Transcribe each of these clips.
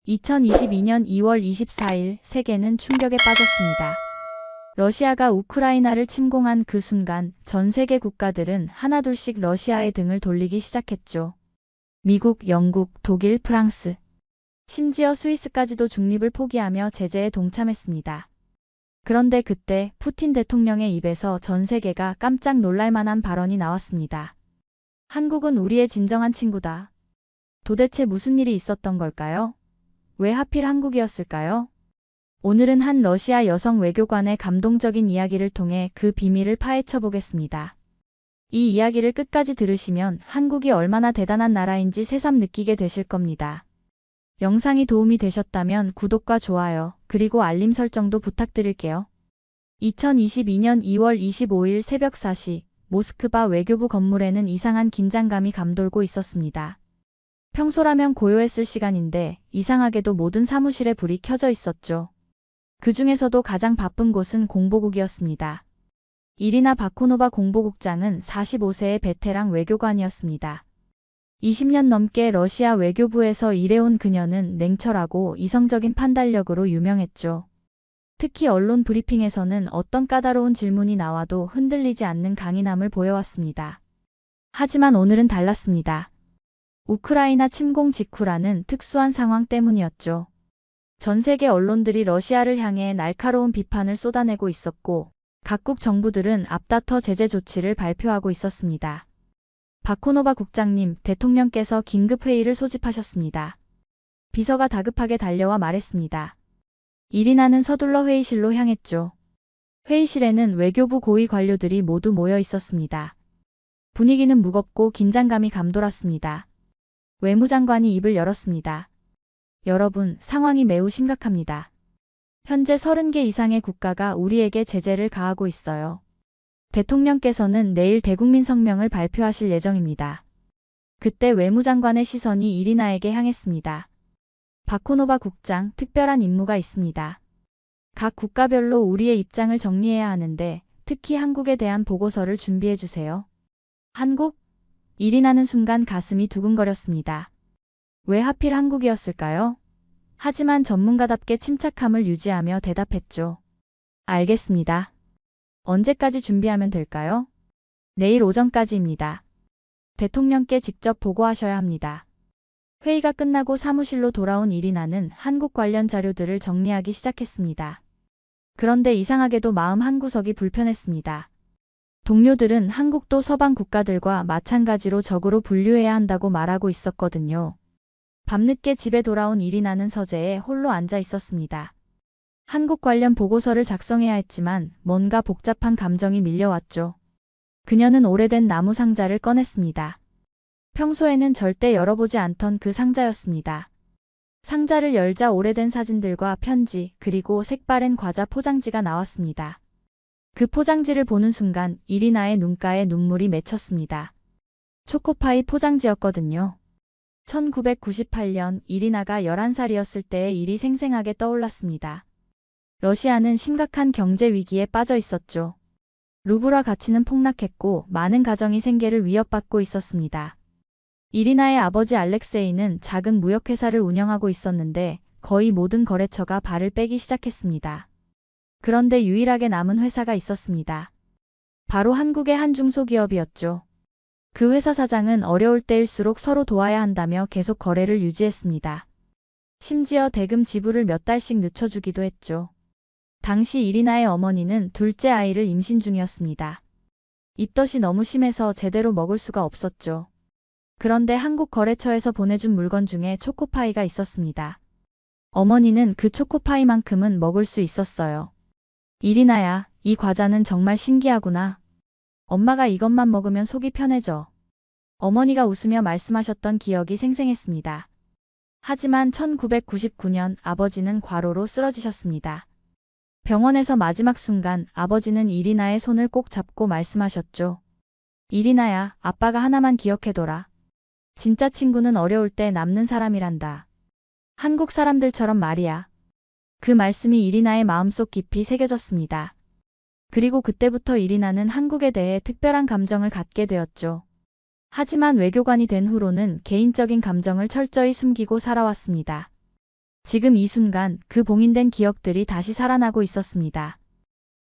2022년 2월 24일 세계는 충격에 빠졌습니다. 러시아가 우크라이나를 침공한 그 순간 전 세계 국가들은 하나둘씩 러시아의 등을 돌리기 시작했죠. 미국, 영국, 독일, 프랑스, 심지어 스위스까지도 중립을 포기하며 제재에 동참했습니다. 그런데 그때 푸틴 대통령의 입에서 전 세계가 깜짝 놀랄 만한 발언이 나왔습니다. 한국은 우리의 진정한 친구다. 도대체 무슨 일이 있었던 걸까요? 왜 하필 한국이었을까요? 오늘은 한 러시아 여성 외교관의 감동적인 이야기를 통해 그 비밀을 파헤쳐 보겠습니다. 이 이야기를 끝까지 들으시면 한국이 얼마나 대단한 나라인지 새삼 느끼게 되실 겁니다. 영상이 도움이 되셨다면 구독과 좋아요, 그리고 알림 설정도 부탁드릴게요. 2022년 2월 25일 새벽 4시, 모스크바 외교부 건물에는 이상한 긴장감이 감돌고 있었습니다. 평소라면 고요했을 시간인데 이상하게도 모든 사무실에 불이 켜져 있었죠. 그 중에서도 가장 바쁜 곳은 공보국이었습니다. 이리나 바코노바 공보국장은 45세의 베테랑 외교관이었습니다. 20년 넘게 러시아 외교부에서 일해온 그녀는 냉철하고 이성적인 판단력으로 유명했죠. 특히 언론 브리핑에서는 어떤 까다로운 질문이 나와도 흔들리지 않는 강인함을 보여왔습니다. 하지만 오늘은 달랐습니다. 우크라이나 침공 직후라는 특수한 상황 때문이었죠. 전 세계 언론들이 러시아를 향해 날카로운 비판을 쏟아내고 있었고, 각국 정부들은 앞다퉈 제재 조치를 발표하고 있었습니다. 바코노바 국장님, 대통령께서 긴급회의를 소집하셨습니다. 비서가 다급하게 달려와 말했습니다. 이리나는 서둘러 회의실로 향했죠. 회의실에는 외교부 고위 관료들이 모두 모여 있었습니다. 분위기는 무겁고 긴장감이 감돌았습니다. 외무장관이 입을 열었습니다. 여러분, 상황이 매우 심각합니다. 현재 30개 이상의 국가가 우리에게 제재를 가하고 있어요. 대통령께서는 내일 대국민 성명을 발표하실 예정입니다. 그때 외무장관의 시선이 이리나에게 향했습니다. 바코노바 국장, 특별한 임무가 있습니다. 각 국가별로 우리의 입장을 정리해야 하는데 특히 한국에 대한 보고서를 준비해 주세요. 한국? 이리나는 순간 가슴이 두근거렸습니다. 왜 하필 한국이었을까요? 하지만 전문가답게 침착함을 유지하며 대답했죠. 알겠습니다. 언제까지 준비하면 될까요? 내일 오전까지입니다. 대통령께 직접 보고하셔야 합니다. 회의가 끝나고 사무실로 돌아온 이리나는 한국 관련 자료들을 정리하기 시작했습니다. 그런데 이상하게도 마음 한구석이 불편했습니다. 동료들은 한국도 서방 국가들과 마찬가지로 적으로 분류해야 한다고 말하고 있었거든요. 밤늦게 집에 돌아온 이리나는 서재에 홀로 앉아 있었습니다. 한국 관련 보고서를 작성해야 했지만 뭔가 복잡한 감정이 밀려왔죠. 그녀는 오래된 나무 상자를 꺼냈습니다. 평소에는 절대 열어보지 않던 그 상자였습니다. 상자를 열자 오래된 사진들과 편지, 그리고 색바랜 과자 포장지가 나왔습니다. 그 포장지를 보는 순간 이리나의 눈가에 눈물이 맺혔습니다. 초코파이 포장지였거든요. 1998년 이리나가 11살이었을 때의 일이 생생하게 떠올랐습니다. 러시아는 심각한 경제 위기에 빠져 있었죠. 루블화 가치는 폭락했고 많은 가정이 생계를 위협받고 있었습니다. 이리나의 아버지 알렉세이는 작은 무역회사를 운영하고 있었는데 거의 모든 거래처가 발을 빼기 시작했습니다. 그런데 유일하게 남은 회사가 있었습니다. 바로 한국의 한 중소기업이었죠. 그 회사 사장은 어려울 때일수록 서로 도와야 한다며 계속 거래를 유지했습니다. 심지어 대금 지불을 몇 달씩 늦춰주기도 했죠. 당시 이리나의 어머니는 둘째 아이를 임신 중이었습니다. 입덧이 너무 심해서 제대로 먹을 수가 없었죠. 그런데 한국 거래처에서 보내준 물건 중에 초코파이가 있었습니다. 어머니는 그 초코파이만큼은 먹을 수 있었어요. 이리나야, 이 과자는 정말 신기하구나. 엄마가 이것만 먹으면 속이 편해져. 어머니가 웃으며 말씀하셨던 기억이 생생했습니다. 하지만 1999년 아버지는 과로로 쓰러지셨습니다. 병원에서 마지막 순간 아버지는 이리나의 손을 꼭 잡고 말씀하셨죠. 이리나야, 아빠가 하나만 기억해둬라. 진짜 친구는 어려울 때 남는 사람이란다. 한국 사람들처럼 말이야. 그 말씀이 이리나의 마음속 깊이 새겨졌습니다. 그리고 그때부터 이리나는 한국에 대해 특별한 감정을 갖게 되었죠. 하지만 외교관이 된 후로는 개인적인 감정을 철저히 숨기고 살아왔습니다. 지금 이 순간 그 봉인된 기억들이 다시 살아나고 있었습니다.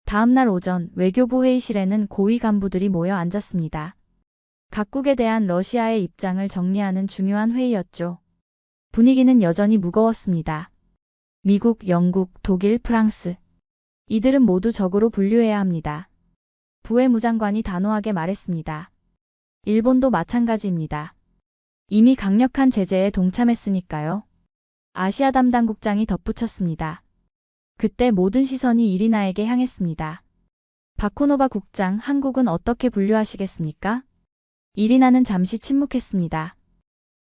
다음 날 오전 외교부 회의실에는 고위 간부들이 모여 앉았습니다. 각국에 대한 러시아의 입장을 정리하는 중요한 회의였죠. 분위기는 여전히 무거웠습니다. 미국, 영국, 독일, 프랑스. 이들은 모두 적으로 분류해야 합니다. 부회무장관이 단호하게 말했습니다. 일본도 마찬가지입니다. 이미 강력한 제재에 동참했으니까요. 아시아 담당국장이 덧붙였습니다. 그때 모든 시선이 이리나에게 향했습니다. 바코노바 국장, 한국은 어떻게 분류하시겠습니까? 이리나는 잠시 침묵했습니다.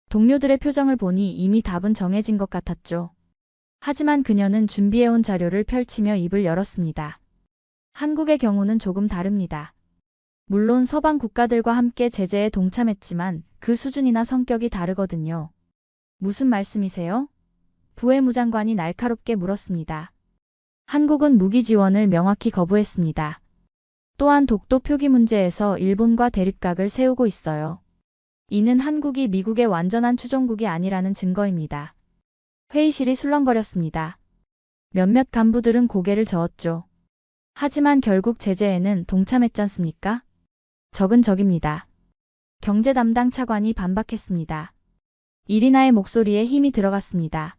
동료들의 표정을 보니 이미 답은 정해진 것 같았죠. 하지만 그녀는 준비해온 자료를 펼치며 입을 열었습니다. 한국의 경우는 조금 다릅니다. 물론 서방 국가들과 함께 제재에 동참했지만 그 수준이나 성격이 다르거든요. 무슨 말씀이세요? 부회무장관이 날카롭게 물었습니다. 한국은 무기 지원을 명확히 거부했습니다. 또한 독도 표기 문제에서 일본과 대립각을 세우고 있어요. 이는 한국이 미국의 완전한 추종국이 아니라는 증거입니다. 회의실이 술렁거렸습니다. 몇몇 간부들은 고개를 저었죠. 하지만 결국 제재에는 동참했잖습니까? 적은 적입니다. 경제 담당 차관이 반박했습니다. 이리나의 목소리에 힘이 들어갔습니다.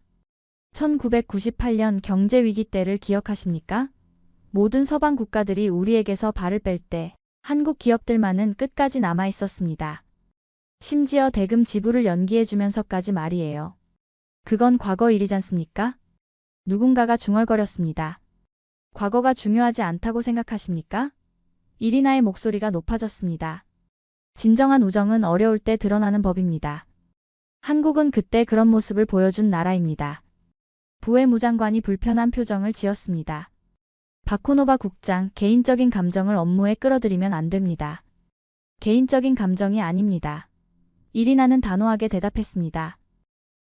1998년 경제위기 때를 기억하십니까? 모든 서방 국가들이 우리에게서 발을 뺄 때 한국 기업들만은 끝까지 남아 있었습니다. 심지어 대금 지불을 연기해주면서까지 말이에요. 그건 과거 일이잖습니까? 누군가가 중얼거렸습니다. 과거가 중요하지 않다고 생각하십니까? 이리나의 목소리가 높아졌습니다. 진정한 우정은 어려울 때 드러나는 법입니다. 한국은 그때 그런 모습을 보여준 나라입니다. 부회무장관이 불편한 표정을 지었습니다. 바코노바 국장, 개인적인 감정을 업무에 끌어들이면 안 됩니다. 개인적인 감정이 아닙니다. 이리나는 단호하게 대답했습니다.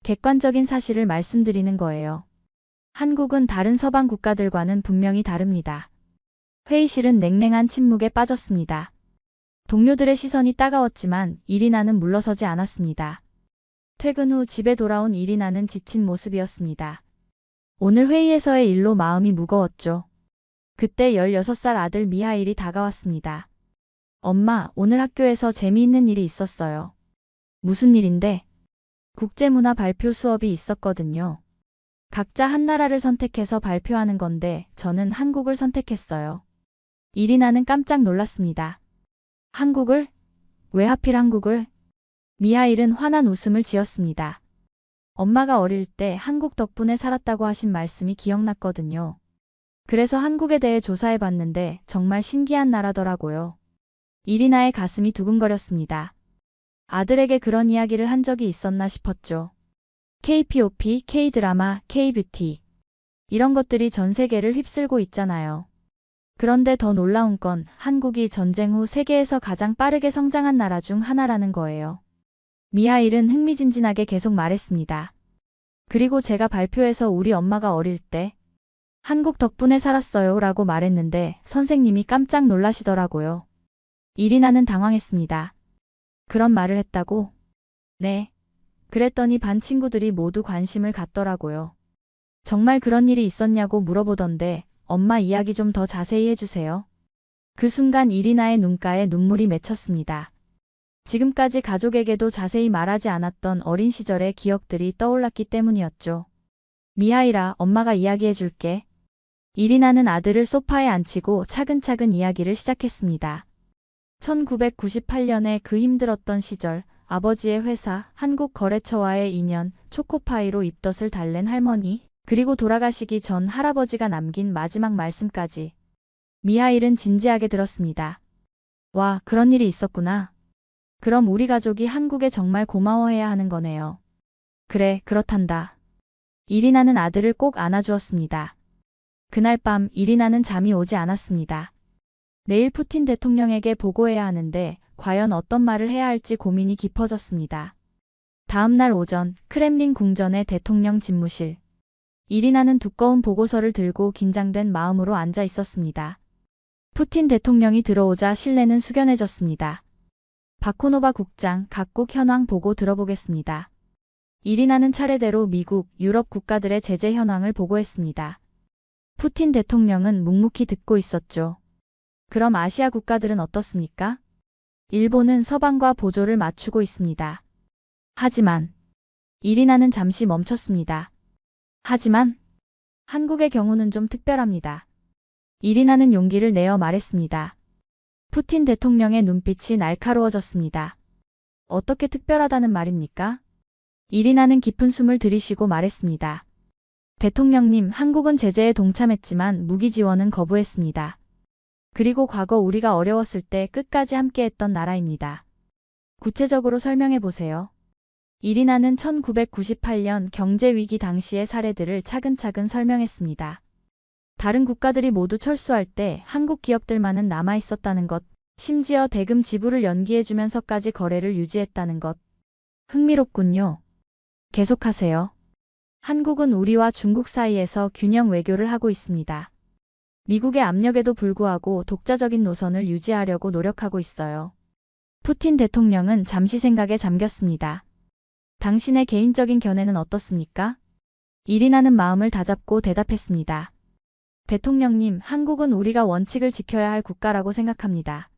객관적인 사실을 말씀드리는 거예요. 한국은 다른 서방 국가들과는 분명히 다릅니다. 회의실은 냉랭한 침묵에 빠졌습니다. 동료들의 시선이 따가웠지만 이리나는 물러서지 않았습니다. 퇴근 후 집에 돌아온 이리나는 지친 모습이었습니다. 오늘 회의에서의 일로 마음이 무거웠죠. 그때 16살 아들 미하일이 다가왔습니다. 엄마, 오늘 학교에서 재미있는 일이 있었어요. 무슨 일인데? 국제문화 발표 수업이 있었거든요. 각자 한 나라를 선택해서 발표하는 건데 저는 한국을 선택했어요. 이리나는 깜짝 놀랐습니다. 한국을? 왜 하필 한국을? 미하일은 환한 웃음을 지었습니다. 엄마가 어릴 때 한국 덕분에 살았다고 하신 말씀이 기억났거든요. 그래서 한국에 대해 조사해봤는데 정말 신기한 나라더라고요. 이리나의 가슴이 두근거렸습니다. 아들에게 그런 이야기를 한 적이 있었나 싶었죠. K-POP, K-드라마, K-뷰티. 이런 것들이 전 세계를 휩쓸고 있잖아요. 그런데 더 놀라운 건 한국이 전쟁 후 세계에서 가장 빠르게 성장한 나라 중 하나라는 거예요. 미하일은 흥미진진하게 계속 말했습니다. 그리고 제가 발표에서 우리 엄마가 어릴 때 한국 덕분에 살았어요 라고 말했는데 선생님이 깜짝 놀라시더라고요. 이리나는 당황했습니다. 그런 말을 했다고? 네. 그랬더니 반 친구들이 모두 관심을 갖더라고요. 정말 그런 일이 있었냐고 물어보던데 엄마 이야기 좀 더 자세히 해주세요. 그 순간 이리나의 눈가에 눈물이 맺혔습니다. 지금까지 가족에게도 자세히 말하지 않았던 어린 시절의 기억들이 떠올랐기 때문이었죠. 미하일아, 엄마가 이야기해줄게. 이리나는 아들을 소파에 앉히고 차근차근 이야기를 시작했습니다. 1998년에 그 힘들었던 시절, 아버지의 회사, 한국거래처와의 인연, 초코파이로 입덧을 달랜 할머니, 그리고 돌아가시기 전 할아버지가 남긴 마지막 말씀까지. 미하일은 진지하게 들었습니다. 와, 그런 일이 있었구나. 그럼 우리 가족이 한국에 정말 고마워해야 하는 거네요. 그래, 그렇단다. 이리나는 아들을 꼭 안아주었습니다. 그날 밤 이리나는 잠이 오지 않았습니다. 내일 푸틴 대통령에게 보고해야 하는데 과연 어떤 말을 해야 할지 고민이 깊어졌습니다. 다음 날 오전 크렘린 궁전의 대통령 집무실. 이리나는 두꺼운 보고서를 들고 긴장된 마음으로 앉아 있었습니다. 푸틴 대통령이 들어오자 실내는 숙연해졌습니다. 바코노바 국장, 각국 현황 보고 들어보겠습니다. 이리나는 차례대로 미국, 유럽 국가들의 제재 현황을 보고했습니다. 푸틴 대통령은 묵묵히 듣고 있었죠. 그럼 아시아 국가들은 어떻습니까? 일본은 서방과 보조를 맞추고 있습니다. 하지만 이리나는 잠시 멈췄습니다. 하지만 한국의 경우는 좀 특별합니다. 이리나는 용기를 내어 말했습니다. 푸틴 대통령의 눈빛이 날카로워졌습니다. 어떻게 특별하다는 말입니까? 이리나는 깊은 숨을 들이쉬고 말했습니다. 대통령님, 한국은 제재에 동참했지만 무기 지원은 거부했습니다. 그리고 과거 우리가 어려웠을 때 끝까지 함께했던 나라입니다. 구체적으로 설명해 보세요. 이리나는 1998년 경제위기 당시의 사례들을 차근차근 설명했습니다. 다른 국가들이 모두 철수할 때 한국 기업들만은 남아 있었다는 것, 심지어 대금 지불을 연기해주면서까지 거래를 유지했다는 것. 흥미롭군요. 계속하세요. 한국은 우리와 중국 사이에서 균형 외교를 하고 있습니다. 미국의 압력에도 불구하고 독자적인 노선을 유지하려고 노력하고 있어요. 푸틴 대통령은 잠시 생각에 잠겼습니다. 당신의 개인적인 견해는 어떻습니까? 이리나는 마음을 다잡고 대답했습니다. 대통령님, 한국은 우리가 원칙을 지켜야 할 국가라고 생각합니다.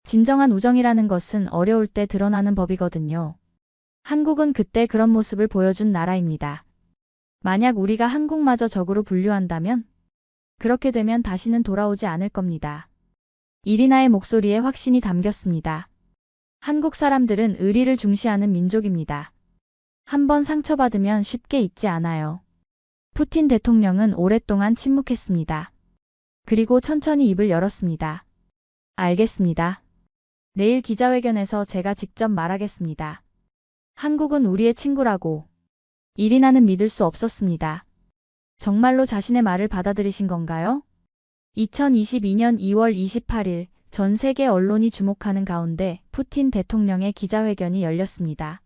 진정한 우정이라는 것은 어려울 때 드러나는 법이거든요. 한국은 그때 그런 모습을 보여준 나라입니다. 만약 우리가 한국마저 적으로 분류한다면? 그렇게 되면 다시는 돌아오지 않을 겁니다. 이리나의 목소리에 확신이 담겼습니다. 한국 사람들은 의리를 중시하는 민족입니다. 한번 상처받으면 쉽게 잊지 않아요. 푸틴 대통령은 오랫동안 침묵했습니다. 그리고 천천히 입을 열었습니다. 알겠습니다. 내일 기자회견에서 제가 직접 말하겠습니다. 한국은 우리의 친구라고. 이리나는 믿을 수 없었습니다. 정말로 자신의 말을 받아들이신 건가요? 2022년 2월 28일 전 세계 언론이 주목하는 가운데 푸틴 대통령의 기자회견이 열렸습니다.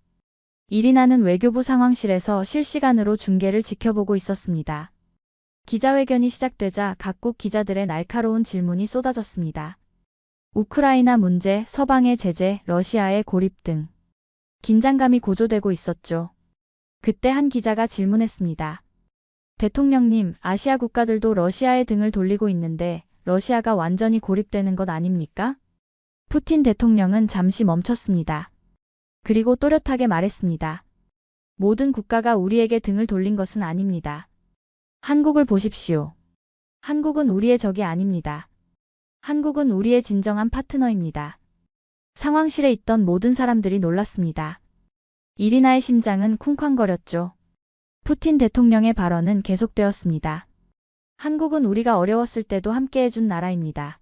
이리나는 외교부 상황실에서 실시간으로 중계를 지켜보고 있었습니다. 기자회견이 시작되자 각국 기자들의 날카로운 질문이 쏟아졌습니다. 우크라이나 문제, 서방의 제재, 러시아의 고립 등 긴장감이 고조되고 있었죠. 그때 한 기자가 질문했습니다. 대통령님, 아시아 국가들도 러시아의 등을 돌리고 있는데 러시아가 완전히 고립되는 것 아닙니까? 푸틴 대통령은 잠시 멈췄습니다. 그리고 또렷하게 말했습니다. 모든 국가가 우리에게 등을 돌린 것은 아닙니다. 한국을 보십시오. 한국은 우리의 적이 아닙니다. 한국은 우리의 진정한 파트너입니다. 상황실에 있던 모든 사람들이 놀랐습니다. 이리나의 심장은 쿵쾅거렸죠. 푸틴 대통령의 발언은 계속되었습니다. 한국은 우리가 어려웠을 때도 함께해준 나라입니다.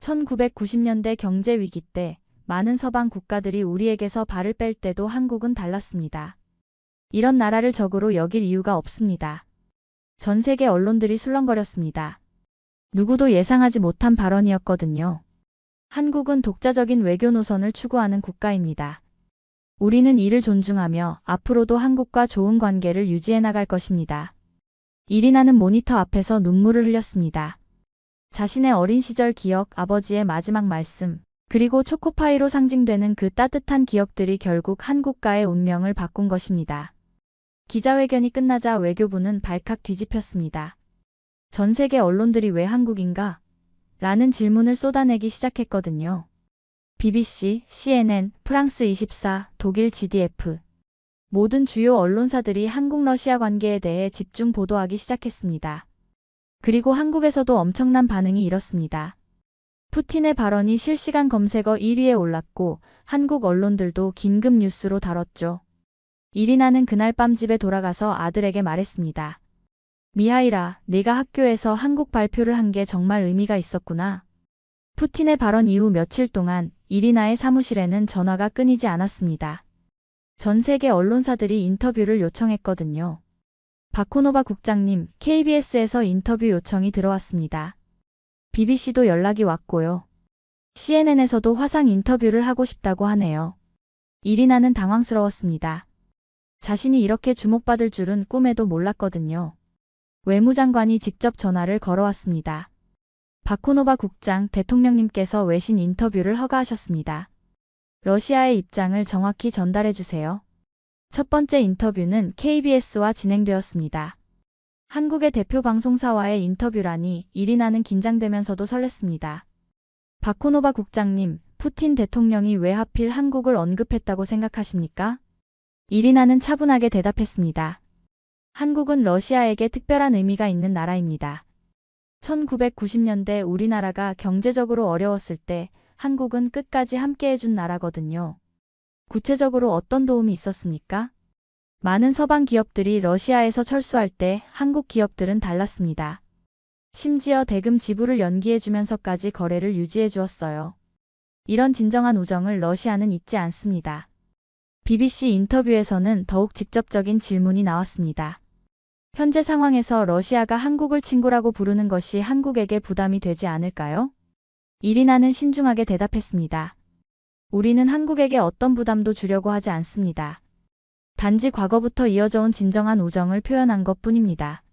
1990년대 경제위기 때 많은 서방 국가들이 우리에게서 발을 뺄 때도 한국은 달랐습니다. 이런 나라를 적으로 여길 이유가 없습니다. 전 세계 언론들이 술렁거렸습니다. 누구도 예상하지 못한 발언이었거든요. 한국은 독자적인 외교 노선을 추구하는 국가입니다. 우리는 이를 존중하며 앞으로도 한국과 좋은 관계를 유지해 나갈 것입니다. 이리나는 모니터 앞에서 눈물을 흘렸습니다. 자신의 어린 시절 기억, 아버지의 마지막 말씀, 그리고 초코파이로 상징되는 그 따뜻한 기억들이 결국 한국과의 운명을 바꾼 것입니다. 기자회견이 끝나자 외교부는 발칵 뒤집혔습니다. 전 세계 언론들이 왜 한국인가? 라는 질문을 쏟아내기 시작했거든요. BBC, CNN, 프랑스 24, 독일 GDF. 모든 주요 언론사들이 한국-러시아 관계에 대해 집중 보도하기 시작했습니다. 그리고 한국에서도 엄청난 반응이 일었습니다. 푸틴의 발언이 실시간 검색어 1위에 올랐고 한국 언론들도 긴급 뉴스로 다뤘죠. 이리나는 그날 밤 집에 돌아가서 아들에게 말했습니다. 미하일아, 네가 학교에서 한국 발표를 한 게 정말 의미가 있었구나. 푸틴의 발언 이후 며칠 동안 이리나의 사무실에는 전화가 끊이지 않았습니다. 전 세계 언론사들이 인터뷰를 요청했거든요. 바코노바 국장님, KBS에서 인터뷰 요청이 들어왔습니다. BBC도 연락이 왔고요. CNN에서도 화상 인터뷰를 하고 싶다고 하네요. 이리나는 당황스러웠습니다. 자신이 이렇게 주목받을 줄은 꿈에도 몰랐거든요. 외무장관이 직접 전화를 걸어왔습니다. 바코노바 국장, 대통령님께서 외신 인터뷰를 허가하셨습니다. 러시아의 입장을 정확히 전달해 주세요. 첫 번째 인터뷰는 KBS와 진행되었습니다. 한국의 대표 방송사와의 인터뷰라니 이리나는 긴장되면서도 설렜습니다. 바코노바 국장님, 푸틴 대통령이 왜 하필 한국을 언급했다고 생각하십니까? 이리나는 차분하게 대답했습니다. 한국은 러시아에게 특별한 의미가 있는 나라입니다. 1990년대 우리나라가 경제적으로 어려웠을 때 한국은 끝까지 함께해준 나라거든요. 구체적으로 어떤 도움이 있었습니까? 많은 서방 기업들이 러시아에서 철수할 때 한국 기업들은 달랐습니다. 심지어 대금 지불을 연기해주면서까지 거래를 유지해 주었어요. 이런 진정한 우정을 러시아는 잊지 않습니다. BBC 인터뷰에서는 더욱 직접적인 질문이 나왔습니다. 현재 상황에서 러시아가 한국을 친구라고 부르는 것이 한국에게 부담이 되지 않을까요? 이리나는 신중하게 대답했습니다. 우리는 한국에게 어떤 부담도 주려고 하지 않습니다. 단지 과거부터 이어져 온 진정한 우정을 표현한 것뿐입니다.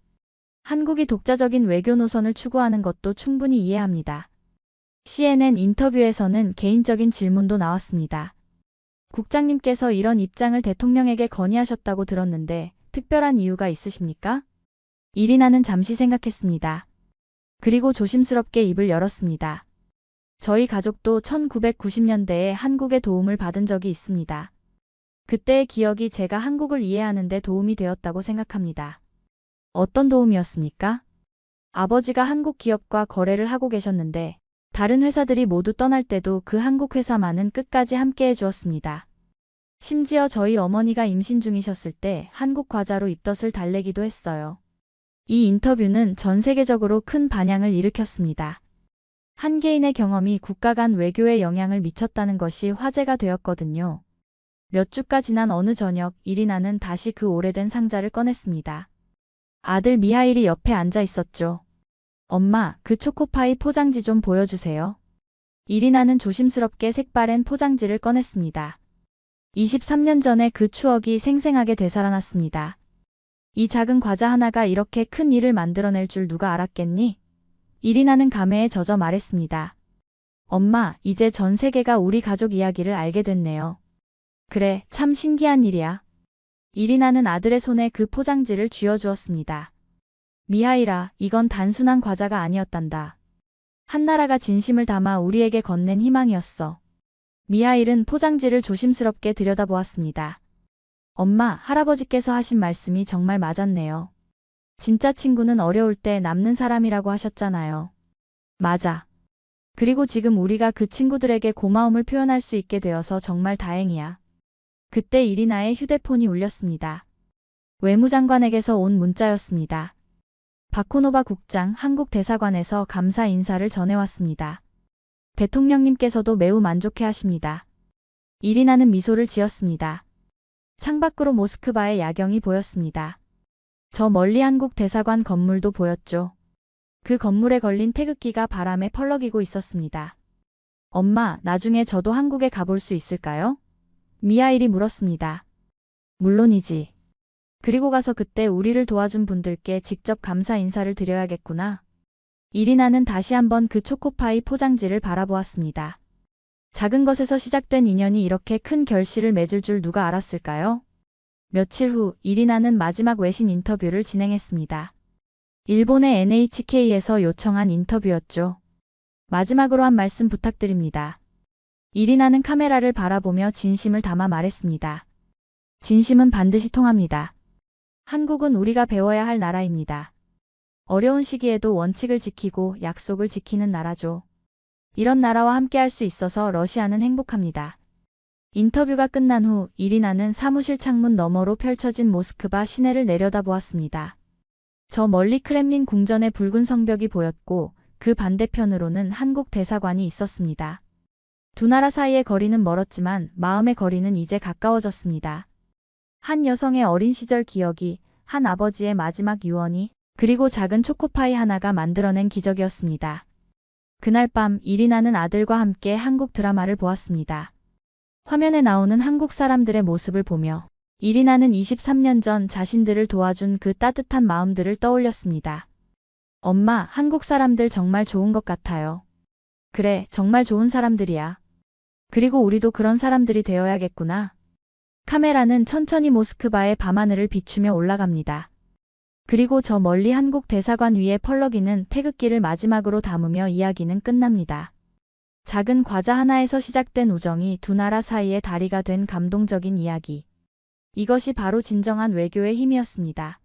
한국이 독자적인 외교 노선을 추구하는 것도 충분히 이해합니다. CNN 인터뷰에서는 개인적인 질문도 나왔습니다. 국장님께서 이런 입장을 대통령에게 건의하셨다고 들었는데 특별한 이유가 있으십니까? 이리나는 잠시 생각했습니다. 그리고 조심스럽게 입을 열었습니다. 저희 가족도 1990년대에 한국의 도움을 받은 적이 있습니다. 그때의 기억이 제가 한국을 이해하는 데 도움이 되었다고 생각합니다. 어떤 도움이었습니까? 아버지가 한국 기업과 거래를 하고 계셨는데 다른 회사들이 모두 떠날 때도 그 한국 회사만은 끝까지 함께해 주었습니다. 심지어 저희 어머니가 임신 중이셨을 때 한국 과자로 입덧을 달래기도 했어요. 이 인터뷰는 전 세계적으로 큰 반향을 일으켰습니다. 한 개인의 경험이 국가 간 외교에 영향을 미쳤다는 것이 화제가 되었거든요. 몇 주가 지난 어느 저녁 이리나는 다시 그 오래된 상자를 꺼냈습니다. 아들 미하일이 옆에 앉아 있었죠. 엄마, 그 초코파이 포장지 좀 보여주세요. 이리나는 조심스럽게 색바랜 포장지를 꺼냈습니다. 23년 전에 그 추억이 생생하게 되살아났습니다. 이 작은 과자 하나가 이렇게 큰 일을 만들어낼 줄 누가 알았겠니? 이리나는 감회에 젖어 말했습니다. 엄마, 이제 전 세계가 우리 가족 이야기를 알게 됐네요. 그래, 참 신기한 일이야. 이리나는 아들의 손에 그 포장지를 쥐어주었습니다. 미하일아, 이건 단순한 과자가 아니었단다. 한나라가 진심을 담아 우리에게 건넨 희망이었어. 미하일은 포장지를 조심스럽게 들여다보았습니다. 엄마, 할아버지께서 하신 말씀이 정말 맞았네요. 진짜 친구는 어려울 때 남는 사람이라고 하셨잖아요. 맞아. 그리고 지금 우리가 그 친구들에게 고마움을 표현할 수 있게 되어서 정말 다행이야. 그때 이리나의 휴대폰이 울렸습니다. 외무장관에게서 온 문자였습니다. 바코노바 국장 한국 대사관에서 감사 인사를 전해왔습니다. 대통령님께서도 매우 만족해 하십니다. 이리나는 미소를 지었습니다. 창밖으로 모스크바의 야경이 보였습니다. 저 멀리 한국 대사관 건물도 보였죠. 그 건물에 걸린 태극기가 바람에 펄럭이고 있었습니다. 엄마, 나중에 저도 한국에 가볼 수 있을까요? 미하일이 물었습니다. 물론이지. 그리고 가서 그때 우리를 도와준 분들께 직접 감사 인사를 드려야겠구나. 이리나는 다시 한번 그 초코파이 포장지를 바라보았습니다. 작은 것에서 시작된 인연이 이렇게 큰 결실을 맺을 줄 누가 알았을까요? 며칠 후 이리나는 마지막 외신 인터뷰를 진행했습니다. 일본의 NHK에서 요청한 인터뷰였죠. 마지막으로 한 말씀 부탁드립니다. 이리나는 카메라를 바라보며 진심을 담아 말했습니다. 진심은 반드시 통합니다. 한국은 우리가 배워야 할 나라입니다. 어려운 시기에도 원칙을 지키고 약속을 지키는 나라죠. 이런 나라와 함께할 수 있어서 러시아는 행복합니다. 인터뷰가 끝난 후 이리나는 사무실 창문 너머로 펼쳐진 모스크바 시내를 내려다보았습니다. 저 멀리 크렘린 궁전의 붉은 성벽이 보였고 그 반대편으로는 한국 대사관이 있었습니다. 두 나라 사이의 거리는 멀었지만 마음의 거리는 이제 가까워졌습니다. 한 여성의 어린 시절 기억이, 한 아버지의 마지막 유언이, 그리고 작은 초코파이 하나가 만들어낸 기적이었습니다. 그날 밤 이리나는 아들과 함께 한국 드라마를 보았습니다. 화면에 나오는 한국 사람들의 모습을 보며 이리나는 23년 전 자신들을 도와준 그 따뜻한 마음들을 떠올렸습니다. 엄마, 한국 사람들 정말 좋은 것 같아요. 그래, 정말 좋은 사람들이야. 그리고 우리도 그런 사람들이 되어야겠구나. 카메라는 천천히 모스크바의 밤하늘을 비추며 올라갑니다. 그리고 저 멀리 한국 대사관 위에 펄럭이는 태극기를 마지막으로 담으며 이야기는 끝납니다. 작은 과자 하나에서 시작된 우정이 두 나라 사이의 다리가 된 감동적인 이야기. 이것이 바로 진정한 외교의 힘이었습니다.